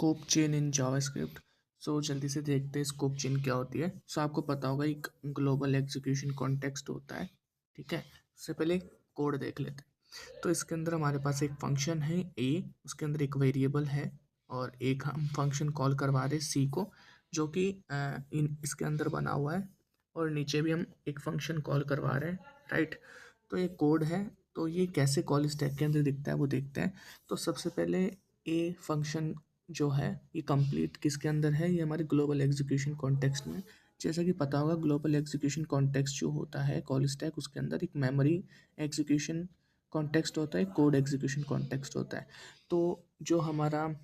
Scope chain in JavaScript. So जल्दी से देखते हैं स्कोप चेन क्या होती है। सो आपको पता होगा एक ग्लोबल एग्जीक्यूशन कॉन्टेक्स्ट होता है। ठीक है, उससे पहले कोड देख लेते हैं। तो इसके अंदर हमारे पास एक फंक्शन है ए, उसके अंदर एक वेरिएबल है और एक हम फंक्शन कॉल करवा रहे हैं सी को, जो कि इन इसके अंदर बना हुआ है, और नीचे भी हम एक फंक्शन कॉल करवा रहे हैं। राइट, तो ये कोड है। तो ये कैसे कॉल स्टैक के अंदर दिखता है वो देखते हैं। तो सबसे पहले ए फंक्शन जो है ये कंप्लीट किसके अंदर है, ये हमारे ग्लोबल एग्जीक्यूशन कॉन्टेक्स्ट में। जैसा कि पता होगा ग्लोबल एग्जीक्यूशन कॉन्टेक्स्ट जो होता है कॉल स्टैक, उसके अंदर एक मेमोरी एग्जीक्यूशन कॉन्टेक्स्ट होता है, कोड एग्जीक्यूशन कॉन्टेक्स्ट होता है। तो जो हमारा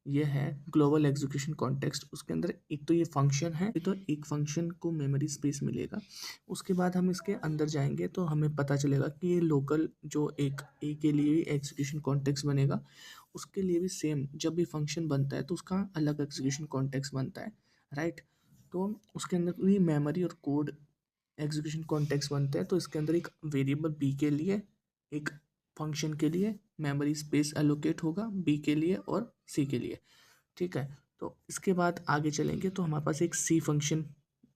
ये है ग्लोबल एग्जीक्यूशन कॉन्टेक्स्ट, उसके अंदर एक तो ये फंक्शन है, तो एक फंक्शन को मेमोरी स्पेस मिलेगा। उसके बाद हम इसके अंदर जाएंगे तो हमें पता चलेगा कि ये लोकल जो एक ए के लिए एग्जीक्यूशन कॉन्टेक्स्ट बनेगा, उसके लिए भी सेम जब भी फंक्शन बनता है तो उसका अलग एग्जीक्यूशन कॉन्टेक्स्ट बनता है। राइट, तो उसके अंदर भी मेमोरी और कोड एग्जीक्यूशन कॉन्टेक्स्ट बनते हैं। तो इसके अंदर एक वेरिएबल बी के लिए, एक फंक्शन के लिए मेमोरी स्पेस एलोकेट होगा बी के लिए और सी के लिए। ठीक है, तो इसके बाद आगे चलेंगे तो हमारे पास एक सी फंक्शन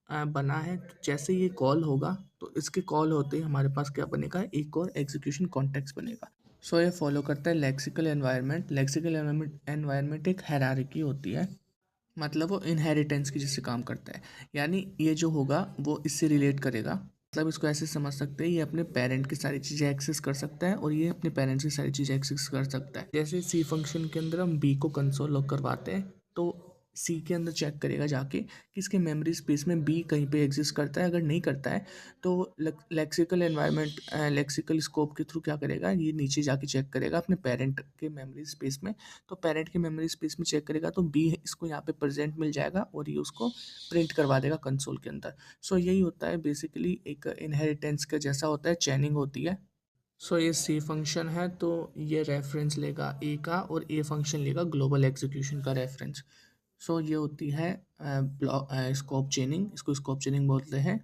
बना है। तो जैसे ये कॉल होगा तो इसके कॉल होते ही हमारे पास क्या बनेगा, एक और एग्जीक्यूशन कॉन्टेक्स्ट बनेगा। सो ये फॉलो करता है लेक्सिकल एनवायरनमेंट। लेक्सिकल एनवायरनमेंट एक हायरार्की होती है, मतलब वो इनहेरिटेंस की जैसे काम करता है। यानी ये जो होगा वो इससे रिलेट करेगा। मतलब इसको ऐसे समझ सकते हैं, ये अपने पेरेंट की सारी चीज़ें एक्सेस कर सकता है और ये अपने पेरेंट्स की सारी चीज़ें एक्सेस कर सकता है। जैसे सी फंक्शन के अंदर हम बी को कंसोल लॉक करवाते हैं तो सी के अंदर चेक करेगा जाके कि इसके मेमोरी स्पेस में बी कहीं पे एग्जिस्ट करता है। अगर नहीं करता है तो लेक्सिकल एनवायरनमेंट लेक्सिकल स्कोप के थ्रू क्या करेगा, ये नीचे जाके चेक करेगा अपने पेरेंट के मेमोरी स्पेस में। तो पेरेंट की मेमोरी स्पेस में चेक करेगा तो बी इसको यहाँ पे प्रेजेंट मिल जाएगा और ये उसको प्रिंट करवा देगा कंसोल के अंदर। सो यही होता है बेसिकली, एक इनहेरिटेंस का जैसा होता है, चैनिंग होती है। सो ये सी फंक्शन है तो ये रेफरेंस लेगा ए का और ए फंक्शन लेगा ग्लोबल एग्जीक्यूशन का रेफरेंस। सो ये होती है स्कोप चेनिंग, इसको स्कोप चेनिंग बोलते हैं।